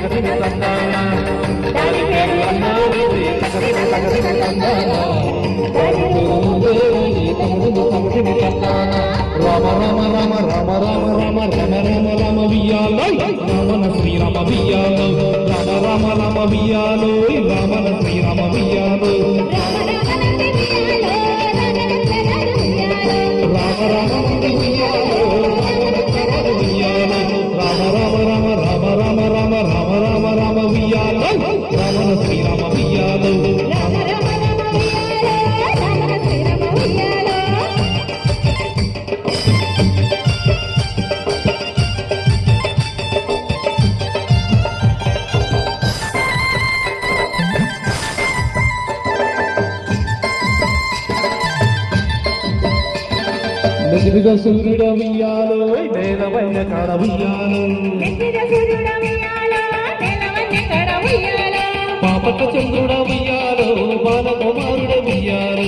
తగదిమి తందాన దాని పేరు అన్నావేది తగదిమి తగదిమి తందాన దాని పేరు తగదిమి తందాన రామ రామ రామ రామ రామ రామ రామ రామ రామ వియ్యాలో రామన శ్రీరామ వియ్యాలో రామ రామ రామ వియ్యాలో రామన శ్రీరామ వియ్యాలో రామ రామ వియ్యాలో రామ రామ రామ రామ రామ రామ రామ రామ రామ వియ్యాలో రామన శ్రీరామ వియ్యాలో నెగిరిగా సూర్యుడ వియ్యాలో నేలవైన కాడ వియ్యాలో పాపక చంద్రుడ వియ్యాలో బాలకుమారుడ వియ్యాలో